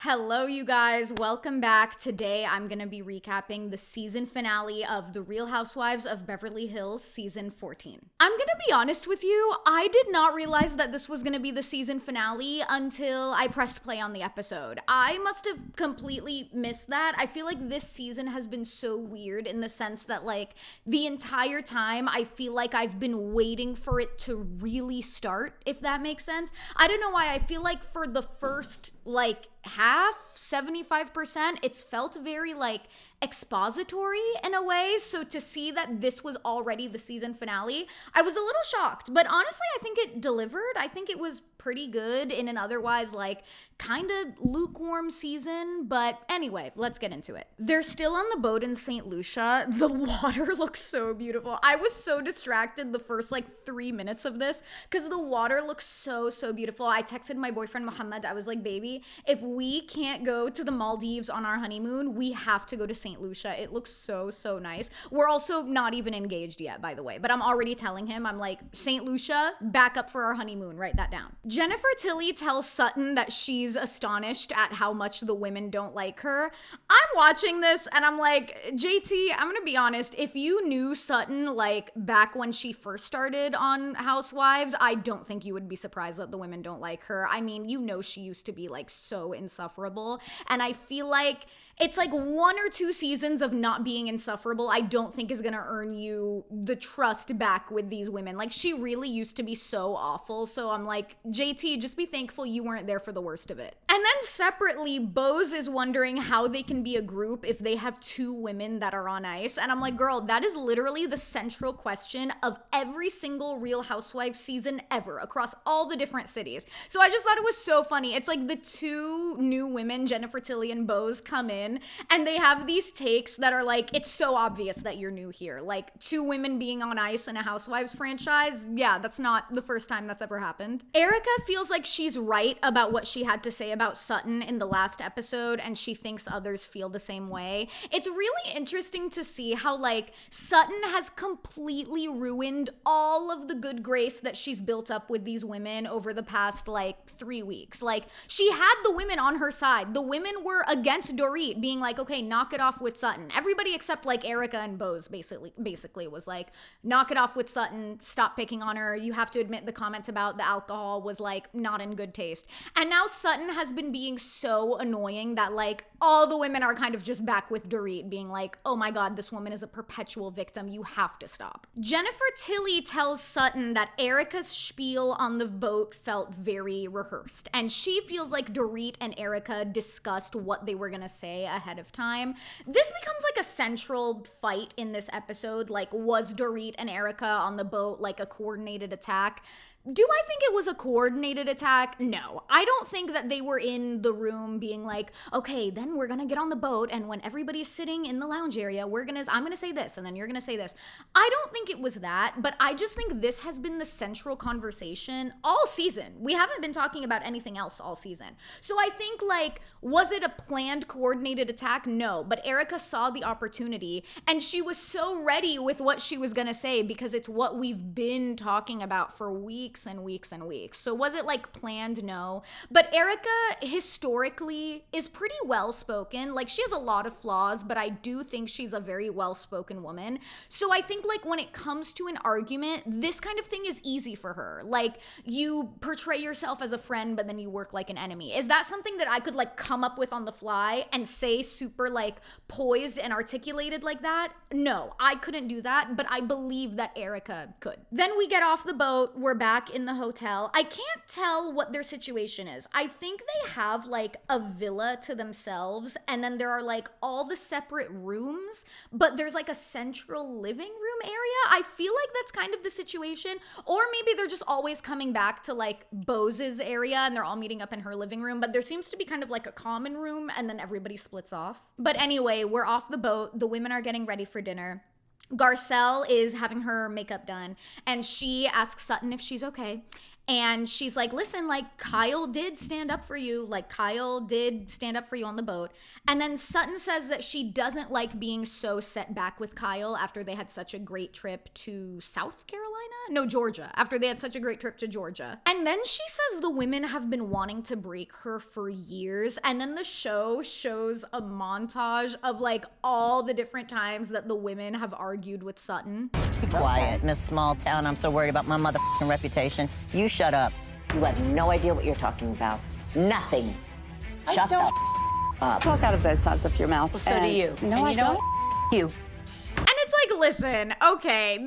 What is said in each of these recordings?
Hello, you guys. Welcome back. Today, I'm going to be recapping the season finale of The Real Housewives of Beverly Hills season 14. I'm going to be honest with you, I did not realize that this was going to be the season finale until I pressed play on the episode. I must have completely missed that. I feel like this season has been so weird in the sense that, like, the entire time I feel like I've been waiting for it to really start, if that makes sense. I don't know why. I feel like for the first, half 75%, it's felt very expository in a way. So to see that this was already the season finale, I was a little shocked, but honestly I think it delivered. I think it was pretty good in an otherwise kind of lukewarm season. But anyway, let's get into it. They're still on the boat in St. Lucia. The water looks so beautiful. I was so distracted the first 3 minutes of this because the water looks so beautiful. I texted my boyfriend Muhammad. I was like, baby, if we can't go to the Maldives on our honeymoon, we have to go to St. Lucia. It looks so nice. We're also not even engaged yet, by the way, but I'm already telling him, I'm like, St. Lucia, back up for our honeymoon. Write that down. Jennifer Tilly tells Sutton that she's astonished at how much the women don't like her. I'm watching this and I'm like, JT, I'm gonna be honest, if you knew Sutton back when she first started on Housewives, I don't think you would be surprised that the women don't like her. I mean, she used to be so insufferable, and I feel like it's 1 or 2 seasons of not being insufferable I don't think is gonna earn you the trust back with these women. She really used to be so awful. So I'm like, JT, just be thankful you weren't there for the worst of it. And then separately, Bose is wondering how they can be a group if they have 2 women that are on ice. And I'm like, girl, that is literally the central question of every single Real Housewives season ever across all the different cities. So I just thought it was so funny. It's the 2 new women, Jennifer Tilly and Bose, come in and they have these takes that are it's so obvious that you're new here. 2 women being on ice in a Housewives franchise. Yeah, that's not the first time that's ever happened. Erica feels like she's right about what she had to say about Sutton in the last episode, and she thinks others feel the same way. It's really interesting to see how Sutton has completely ruined all of the good grace that she's built up with these women over the past 3 weeks. She had the women on her side. The women were against Dorit, being okay, knock it off with Sutton. Everybody except Erica and Bose basically was knock it off with Sutton, stop picking on her. You have to admit the comment about the alcohol was not in good taste. And now Sutton has been being so annoying that all the women are kind of just back with Dorit, being oh my god, this woman is a perpetual victim. You have to stop. Jennifer Tilly tells Sutton that Erica's spiel on the boat felt very rehearsed, and she feels like Dorit and Erica discussed what they were gonna say ahead of time. This becomes a central fight in this episode. Was Dorit and Erica on the boat a coordinated attack? Do I think it was a coordinated attack? No. I don't think that they were in the room being okay, then we're gonna get on the boat, and when everybody's sitting in the lounge area, I'm gonna say this, and then you're gonna say this. I don't think it was that, but I just think this has been the central conversation all season. We haven't been talking about anything else all season. So I think was it a planned coordinated attack? No, but Erica saw the opportunity, and she was so ready with what she was gonna say because it's what we've been talking about for weeks and weeks and weeks. So was it planned? No. But Erica historically is pretty well spoken. She has a lot of flaws, but I do think she's a very well spoken woman. So I think when it comes to an argument, this kind of thing is easy for her. You portray yourself as a friend, but then you work like an enemy. Is that something that I could come up with on the fly and say super poised and articulated like that? No, I couldn't do that, but I believe that Erica could. Then we get off the boat. We're back in the hotel. I can't tell what their situation is. I think they have a villa to themselves, and then there are all the separate rooms, but there's a central living room area. I feel that's kind of the situation. Or maybe they're just always coming back to Bose's area and they're all meeting up in her living room, but there seems to be kind of a common room and then everybody splits off. But anyway, we're off the boat. The women are getting ready for dinner. Garcelle is having her makeup done, and she asks Sutton if she's okay. And she's like, listen, like Kyle did stand up for you. Like Kyle did stand up for you on the boat. And then Sutton says that she doesn't like being so set back with Kyle after they had such a great trip to South Carolina? No, Georgia. After they had such a great trip to Georgia. And then she says the women have been wanting to break her for years. And then the show shows a montage of like all the different times that the women have argued with Sutton. Be quiet, Miss Small Town. I'm so worried about my motherfucking reputation. You shut up. You have no idea what you're talking about. Nothing. Shut the up. Talk out of both sides of your mouth. Well, so do you. No, and I you know don't. what? You. And it's like, listen, okay,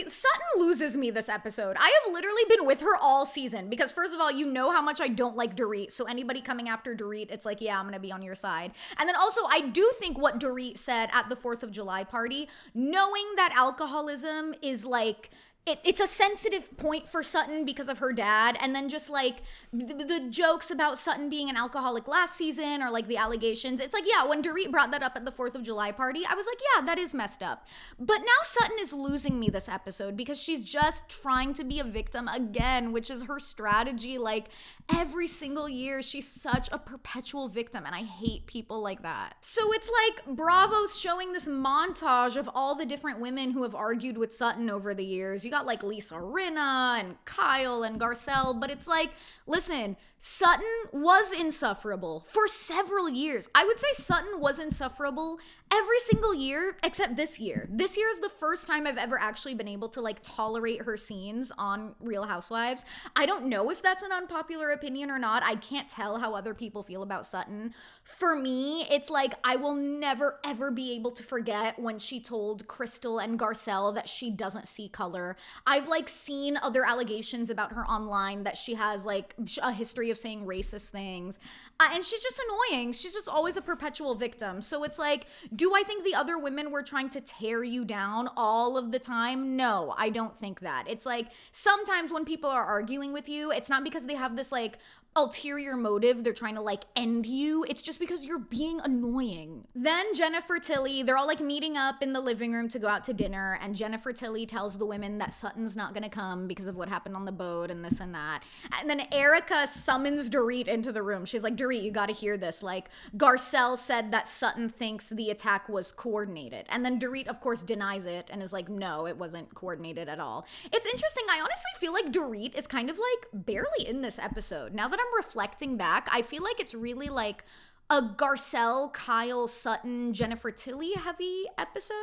Sutton loses me this episode. I have literally been with her all season because first of all, you know how much I don't like Dorit. So anybody coming after Dorit, it's like, yeah, I'm gonna be on your side. And then also, I do think what Dorit said at the 4th of July party, knowing that alcoholism is like, it's a sensitive point for Sutton because of her dad. And then just like the jokes about Sutton being an alcoholic last season or like the allegations. It's like, yeah, when Dorit brought that up at the 4th of July party, I was like, yeah, that is messed up. But now Sutton is losing me this episode because she's just trying to be a victim again, which is her strategy. Like every single year, she's such a perpetual victim. And I hate people like that. So it's like Bravo's showing this montage of all the different women who have argued with Sutton over the years. You got like Lisa Rinna and Kyle and Garcelle, but it's like, listen, Sutton was insufferable for several years. I would say Sutton was insufferable every single year except this year. This year is the first time I've ever actually been able to like tolerate her scenes on Real Housewives. I don't know if that's an unpopular opinion or not. I can't tell how other people feel about Sutton. For me, it's like I will never ever be able to forget when she told Crystal and Garcelle that she doesn't see color. I've like seen other allegations about her online that she has like a history of saying racist things. And she's just annoying. She's just always a perpetual victim. So it's like, do I think the other women were trying to tear you down all of the time? No, I don't think that. It's like sometimes when people are arguing with you, it's not because they have this like ulterior motive, they're trying to like end you. It's just because you're being annoying. Then Jennifer Tilly, they're all like meeting up in the living room to go out to dinner, and Jennifer Tilly tells the women that Sutton's not gonna come because of what happened on the boat and this and that. And then Erica summons Dorit into the room. She's like, Dorit, you gotta hear this. Like, Garcelle said that Sutton thinks the attack was coordinated. And then Dorit, of course, denies it and is like, no, it wasn't coordinated at all. It's interesting. I honestly feel like Dorit is kind of like barely in this episode. Now that I'm reflecting back, I feel like it's really like a Garcelle, Kyle, Sutton, Jennifer Tilly heavy episode.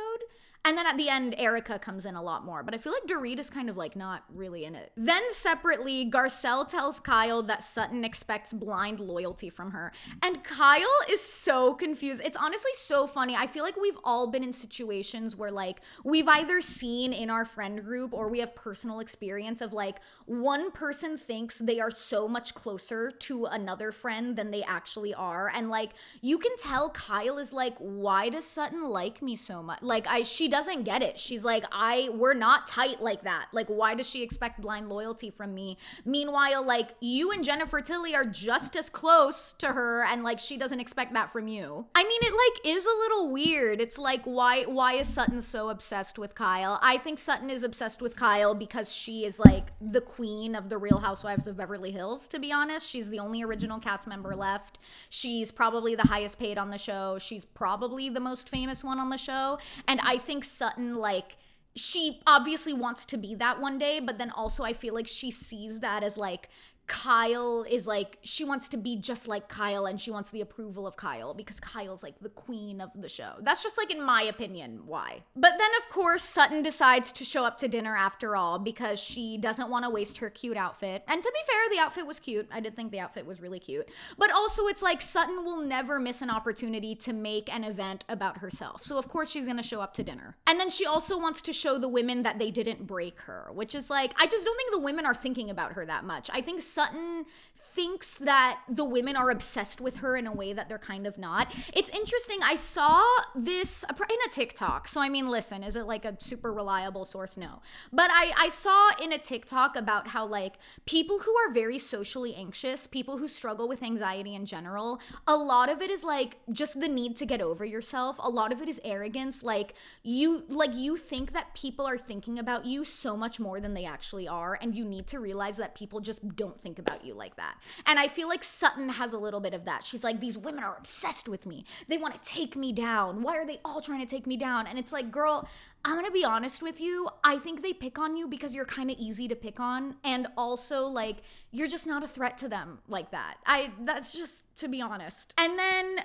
And then at the end, Erica comes in a lot more. But I feel like Dorit is kind of like not really in it. Then separately, Garcelle tells Kyle that Sutton expects blind loyalty from her. And Kyle is so confused. It's honestly so funny. I feel like we've all been in situations where like we've either seen in our friend group or we have personal experience of like one person thinks they are so much closer to another friend than they actually are. And like you can tell Kyle is like, why does Sutton like me so much? Like she doesn't get it. She's like, we're not tight like that. Like, why does she expect blind loyalty from me? Meanwhile, like, you and Jennifer Tilly are just as close to her, and like, she doesn't expect that from you. I mean, it like is a little weird. It's like, why is Sutton so obsessed with Kyle? I think Sutton is obsessed with Kyle because she is like the queen of the Real Housewives of Beverly Hills, to be honest. She's the only original cast member left. She's probably the highest paid on the show. She's probably the most famous one on the show. And I think Sutton, like, she obviously wants to be that one day, but then also I feel like she sees that as like Kyle is like, she wants to be just like Kyle and she wants the approval of Kyle because Kyle's like the queen of the show. That's just like, in my opinion, why. But then of course Sutton decides to show up to dinner after all because she doesn't want to waste her cute outfit. And to be fair, the outfit was cute. I did think the outfit was really cute. But also it's like Sutton will never miss an opportunity to make an event about herself. So of course she's gonna show up to dinner. And then she also wants to show the women that they didn't break her, which is like, I just don't think the women are thinking about her that much. I think Sutton thinks that the women are obsessed with her in a way that they're kind of not. It's interesting. I saw this in a TikTok. So, I mean, listen, is it like a super reliable source? No. But I saw in a TikTok about how like people who are very socially anxious, people who struggle with anxiety in general, a lot of it is like just the need to get over yourself. A lot of it is arrogance. Like you think that people are thinking about you so much more than they actually are, and you need to realize that people just don't think about you like that. And I feel like Sutton has a little bit of that. She's like, these women are obsessed with me. They want to take me down. Why are they all trying to take me down? And it's like, girl, I'm gonna be honest with you. I think they pick on you because you're kind of easy to pick on, and also like you're just not a threat to them like that. That's just, to be honest. And then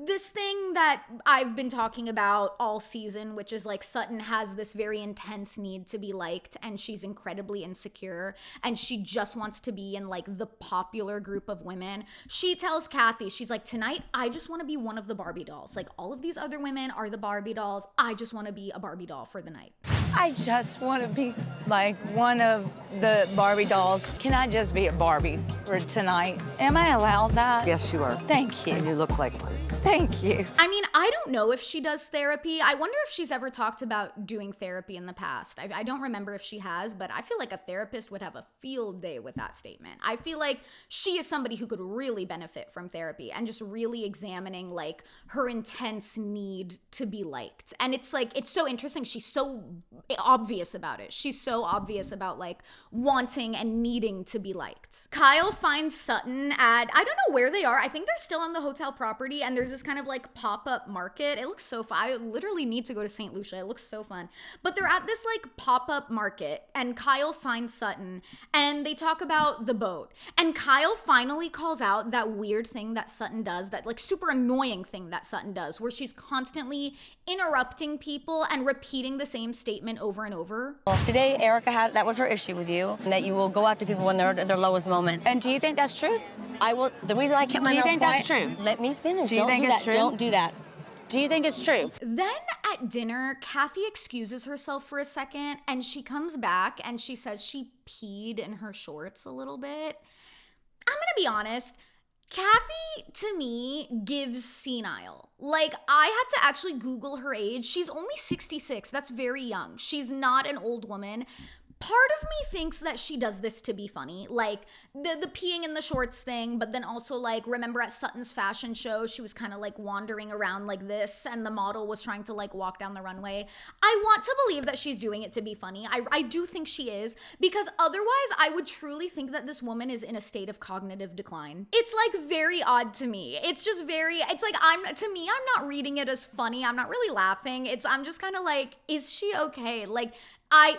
this thing that I've been talking about all season, which is like Sutton has this very intense need to be liked, and she's incredibly insecure, and she just wants to be in like the popular group of women. She tells Kathy, she's like, tonight I just want to be one of the Barbie dolls. Like, all of these other women are the Barbie dolls. I just want to be a Barbie doll for the night. I just want to be like one of the Barbie dolls. Can I just be a Barbie for tonight? Am I allowed that? Yes, you are. Thank you. And you look like one. Thank you. I mean, I don't know if she does therapy. I wonder if she's ever talked about doing therapy in the past. I don't remember if she has, but I feel like a therapist would have a field day with that statement. I feel like she is somebody who could really benefit from therapy and just really examining like her intense need to be liked. And it's like, it's so interesting. She's so obvious about it. She's so obvious about like wanting and needing to be liked. Kyle finds Sutton at, I don't know where they are. I think they're still on the hotel property, and there's this kind of like pop-up market. It looks so fun. I literally need to go to St. Lucia. It looks so fun. But they're at this like pop-up market, and Kyle finds Sutton, and they talk about the boat. And Kyle finally calls out that weird thing that Sutton does, that like super annoying thing that Sutton does, where she's constantly interrupting people and repeating the same statement over and over. Today, Erica that was her issue with you, and that you will go after people when they're at their lowest moments. And do you think that's true? I will. The reason I kept my mouth quiet. Do you think that's true? Let me finish. Do you think it's true? Don't do that. Do you think it's true? Then at dinner, Kathy excuses herself for a second, and she comes back and she says she peed in her shorts a little bit. I'm gonna be honest. Kathy, to me, gives senile. Like, I had to actually Google her age. She's only 66. That's very young. She's not an old woman. Part of me thinks that she does this to be funny, like the peeing in the shorts thing, but then also like, remember at Sutton's fashion show, she was kind of like wandering around like this, and the model was trying to like walk down the runway. I want to believe that she's doing it to be funny. I do think she is, because otherwise I would truly think that this woman is in a state of cognitive decline. It's like very odd to me. It's just very, it's like, I'm not reading it as funny. I'm not really laughing. I'm just kind of like, is she okay? Like,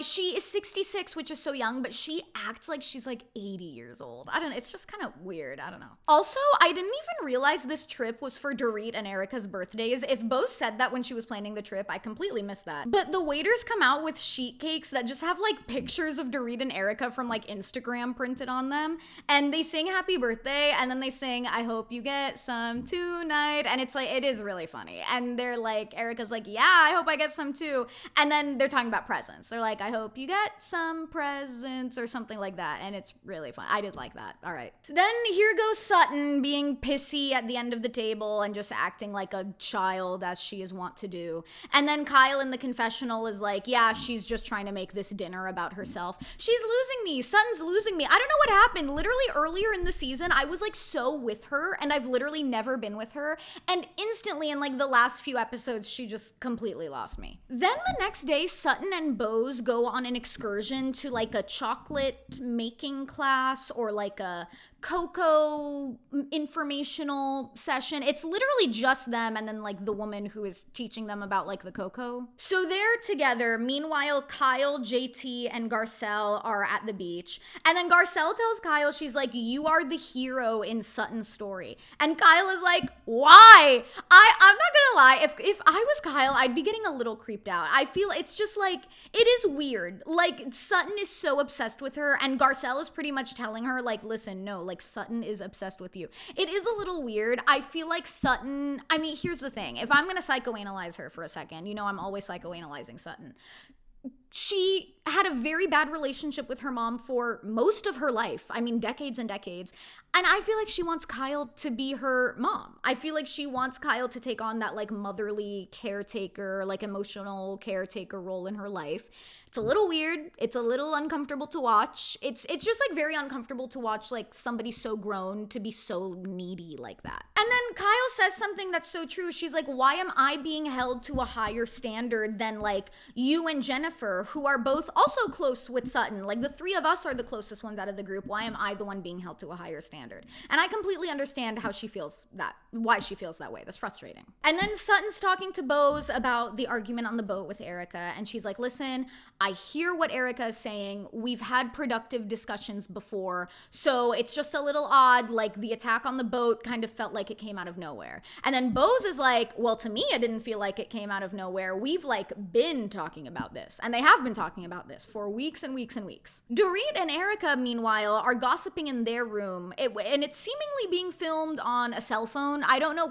she is 66, which is so young, but she acts like she's like 80 years old. I don't know. It's just kind of weird. I don't know. Also, I didn't even realize this trip was for Dorit and Erica's birthdays. If Bo said that when she was planning the trip, I completely missed that. But the waiters come out with sheet cakes that just have like pictures of Dorit and Erica from like Instagram printed on them. And they sing happy birthday, and then they sing, I hope you get some tonight. And it's like, it is really funny. And they're like, Erica's like, yeah, I hope I get some too. And then they're talking about presents. They're like, I hope you get some presents or something like that. And it's really fun. I did like that. All right. So then here goes Sutton being pissy at the end of the table and just acting like a child, as she is wont to do. And then Kyle in the confessional is like, yeah, she's just trying to make this dinner about herself. She's losing me. Sutton's losing me. I don't know what happened. Literally earlier in the season, I was like so with her, and I've literally never been with her. And instantly in like the last few episodes, she just completely lost me. Then the next day, Sutton and Bose go on an excursion to like a chocolate making class or like a cocoa informational session. It's literally just them and then like the woman who is teaching them about like the cocoa. So they're together. Meanwhile, Kyle, JT, and Garcelle are at the beach. And then Garcelle tells Kyle, she's like, you are the hero in Sutton's story. And Kyle is like, why? I'm not gonna lie. If I was Kyle, I'd be getting a little creeped out. I feel it's just like, it is weird. Like, Sutton is so obsessed with her, and Garcelle is pretty much telling her like, listen, no, like Sutton is obsessed with you. It is a little weird. I feel like Sutton, I mean, here's the thing. If I'm going to psychoanalyze her for a second, you know, I'm always psychoanalyzing Sutton. She had a very bad relationship with her mom for most of her life. I mean, decades and decades. And I feel like she wants Kyle to be her mom. I feel like she wants Kyle to take on that like motherly caretaker, like emotional caretaker role in her life. It's a little weird. It's a little uncomfortable to watch. It's just like very uncomfortable to watch like somebody so grown to be so needy like that. And then Kyle says something that's so true. She's like, why am I being held to a higher standard than like you and Jennifer, who are both also close with Sutton? Like the three of us are the closest ones out of the group. Why am I the one being held to a higher standard? And I completely understand how she feels that, why she feels that way. That's frustrating. And then Sutton's talking to Bose about the argument on the boat with Erica. And she's like, listen, I hear what Erica is saying. We've had productive discussions before. So it's just a little odd. Like the attack on the boat kind of felt like it came out of nowhere. And then Bose is like, well, to me, it didn't feel like it came out of nowhere. We've like been talking about this. And they have been talking about this for weeks and weeks and weeks. Dorit and Erica, meanwhile, are gossiping in their room. And it's seemingly being filmed on a cell phone. I don't know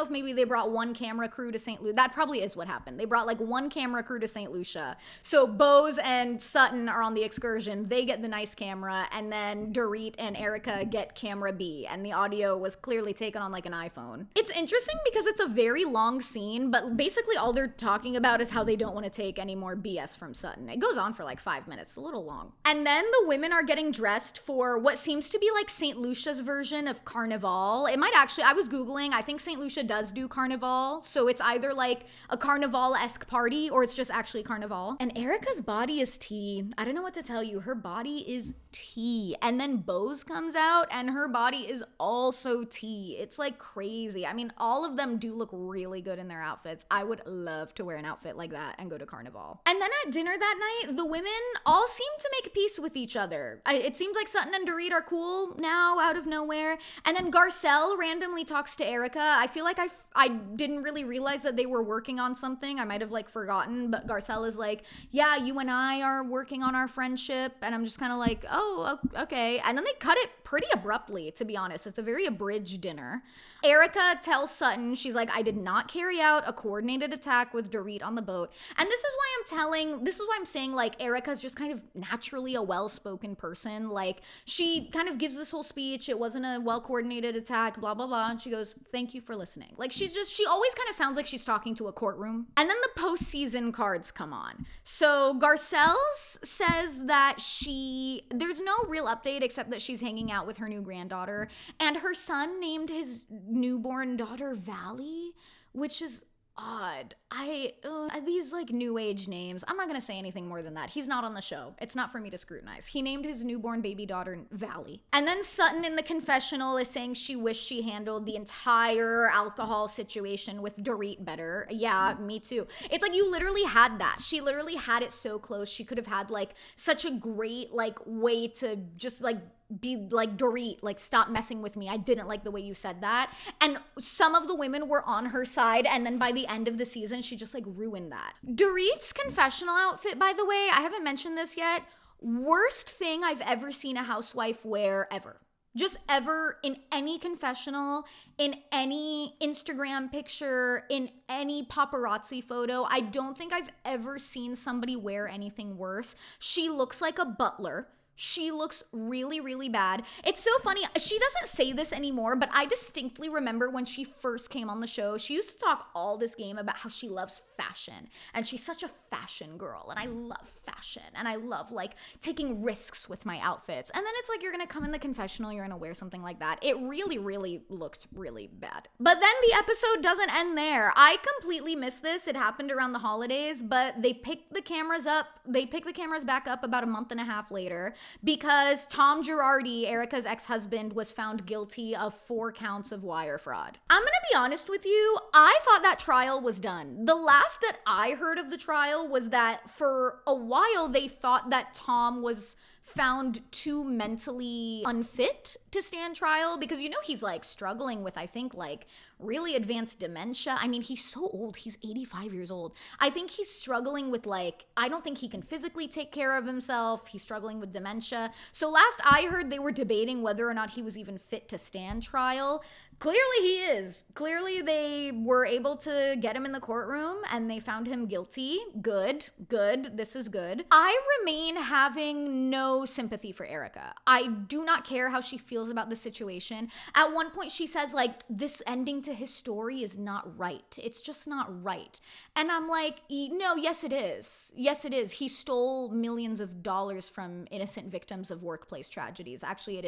if maybe they brought one camera crew to St. Lucia. That probably is what happened. They brought like one camera crew to St. Lucia. So Bose and Sutton are on the excursion. They get the nice camera, and then Dorit and Erica get camera B, and the audio was clearly taken on like an iPhone. It's interesting because it's a very long scene, but basically all they're talking about is how they don't want to take any more BS from Sutton. It goes on for like 5 minutes, a little long. And then the women are getting dressed for what seems to be like St. Lucia's version of Carnival. It might actually, I was Googling, I think St. Lucia does do Carnival, so it's either like a Carnival-esque party or it's just actually Carnival. And Erica's body is tea. I don't know what to tell you. Her body is tea. And then Bose comes out and her body is also tea. It's like crazy. I mean, all of them do look really good in their outfits. I would love to wear an outfit like that and go to Carnival. And then at dinner that night, the women all seem to make peace with each other. It seems like Sutton and Dorit are cool now out of nowhere. And then Garcelle randomly talks to Erica. I feel like I didn't really realize that they were working on something. I might have like forgotten, but Garcelle is like, yeah, you and I are working on our friendship. And I'm just kind of like, oh, okay. And then they cut it pretty abruptly, to be honest. It's a very abridged dinner. Erica tells Sutton, she's like, I did not carry out a coordinated attack with Dorit on the boat. And this is why I'm saying like Erica's just kind of naturally a well-spoken person. Like she kind of gives this whole speech. It wasn't a well-coordinated attack, blah, blah, blah. And she goes, thank you for listening. Like she always kind of sounds like she's talking to a courtroom. And then the postseason cards come on. So Garcelle says that there's no real update except that she's hanging out with her new granddaughter. And her son named his newborn daughter Valley, which is odd. These like new age names. I'm not gonna say anything more than that. He's not on the show. It's not for me to scrutinize. He named his newborn baby daughter Valley. And then Sutton in the confessional is saying she wished she handled the entire alcohol situation with Dorit better. Yeah, me too. It's like you literally had that. She literally had it so close. She could have had like such a great like way to just like be like, Dorit, like stop messing with me. I didn't like the way you said that. And some of the women were on her side, and then by the end of the season she just like ruined that. Dorit's confessional outfit, by the way, I haven't mentioned this yet, worst thing I've ever seen a housewife wear ever. Just ever, in any confessional, in any Instagram picture, in any paparazzi photo. I don't think I've ever seen somebody wear anything worse. She looks like a butler. She looks really, really bad. It's so funny. She doesn't say this anymore, but I distinctly remember when she first came on the show, she used to talk all this game about how she loves fashion. And she's such a fashion girl. And I love fashion. And I love like taking risks with my outfits. And then it's like, you're going to come in the confessional, you're going to wear something like that. It really, really looked really bad. But then the episode doesn't end there. I completely missed this. It happened around the holidays, but they picked the cameras back up about a month and a half later, because Tom Girardi, Erica's ex-husband, was found guilty of 4 counts of wire fraud. I'm gonna be honest with you, I thought that trial was done. The last that I heard of the trial was that for a while they thought that Tom was found too mentally unfit to stand trial, because you know he's like struggling with, I think, like really advanced dementia. I mean, he's so old. He's 85 years old. I think he's struggling with like, I don't think he can physically take care of himself. He's struggling with dementia. So last I heard, they were debating whether or not he was even fit to stand trial. Clearly he is. Clearly they were able to get him in the courtroom and they found him guilty. Good. This is good. I remain having no sympathy for Erica. I do not care how she feels about the situation. At one point she says like, this ending to his story is not right. It's just not right. And I'm like, no, yes it is. Yes it is. He stole millions of dollars from innocent victims of workplace tragedies. Actually, it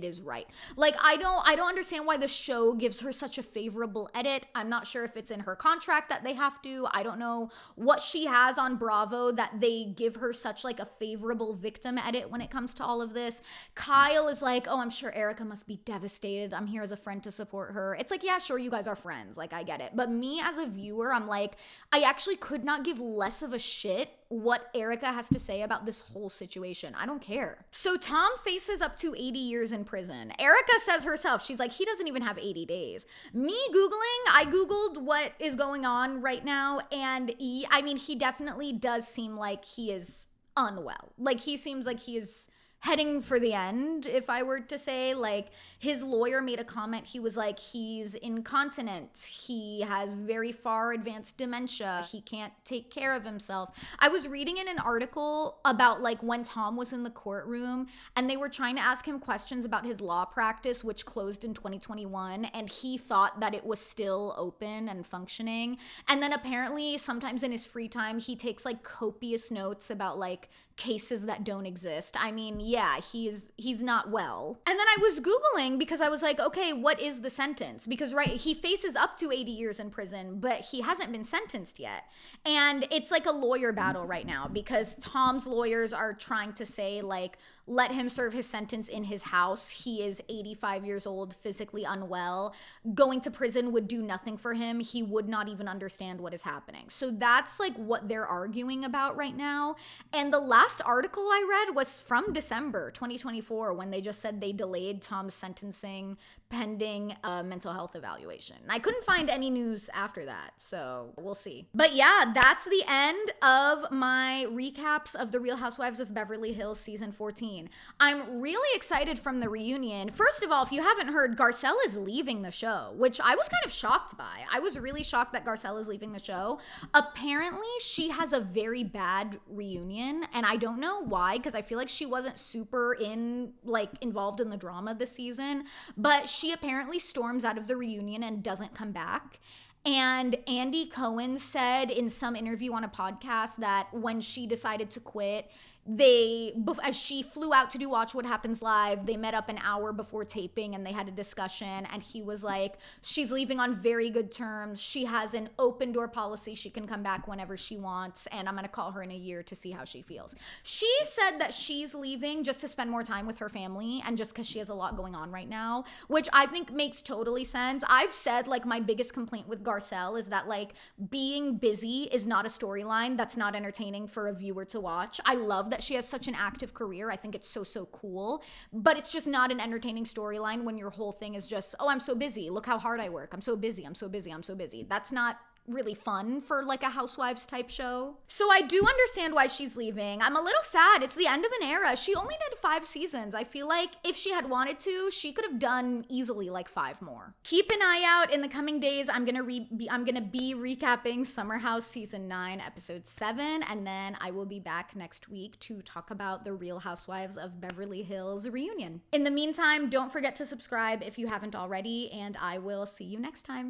is right. Like, I don't understand why the show gives her such a favorable edit. I'm not sure if it's in her contract that they have to. I don't know what she has on Bravo that they give her such like a favorable victim edit when it comes to all of this. Kyle is like, oh, I'm sure Erica must be devastated. I'm here as a friend to support her. It's like, yeah, sure, you guys are friends. Like, I get it. But me as a viewer, I'm like, I actually could not give less of a shit what Erica has to say about this whole situation. I don't care. So Tom faces up to 80 years in prison. Erica says herself, she's like, he doesn't even have 80 days. I Googled what is going on right now, and he definitely does seem like he is unwell. Like, he seems like he is heading for the end, if I were to say. Like, his lawyer made a comment. He was like, he's incontinent. He has very far advanced dementia. He can't take care of himself. I was reading in an article about like when Tom was in the courtroom and they were trying to ask him questions about his law practice, which closed in 2021. And he thought that it was still open and functioning. And then apparently sometimes in his free time, he takes like copious notes about like cases that don't exist. I mean, yeah, he's not well. And then I was Googling because I was like, okay, what is the sentence? Because he faces up to 80 years in prison, but he hasn't been sentenced yet. And it's like a lawyer battle right now because Tom's lawyers are trying to say like, let him serve his sentence in his house. He is 85 years old, physically unwell. Going to prison would do nothing for him. He would not even understand what is happening. So that's like what they're arguing about right now. And the last article I read was from December 2024 when they just said they delayed Tom's sentencing pending a mental health evaluation. I couldn't find any news after that, so we'll see. But yeah, that's the end of my recaps of The Real Housewives of Beverly Hills season 14. I'm really excited from the reunion. First of all, if you haven't heard, Garcelle is leaving the show, which I was kind of shocked by. I was really shocked that Garcelle is leaving the show. Apparently, she has a very bad reunion, and I don't know why, because I feel like she wasn't super involved in the drama this season, but she apparently storms out of the reunion and doesn't come back. And Andy Cohen said in some interview on a podcast that when she decided to quit, as she flew out to do Watch What Happens Live, they met up an hour before taping and they had a discussion, and he was like, she's leaving on very good terms. She has an open door policy. She can come back whenever she wants, and I'm going to call her in a year to see how she feels. She said that she's leaving just to spend more time with her family and just because she has a lot going on right now, which I think makes totally sense. I've said like my biggest complaint with Garcelle is that like being busy is not a storyline that's not entertaining for a viewer to watch. I love that she has such an active career. I think it's so cool, but it's just not an entertaining storyline when your whole thing is just, oh, I'm so busy. Look how hard I work. I'm so busy. That's not really fun for like a Housewives type show. So I do understand why she's leaving. I'm a little sad. It's the end of an era. She only did 5 seasons. I feel like if she had wanted to, she could have done easily like 5 more. Keep an eye out in the coming days. I'm gonna be recapping Summer House season 9, episode 7, and then I will be back next week to talk about the Real Housewives of Beverly Hills reunion. In the meantime, don't forget to subscribe if you haven't already, and I will see you next time.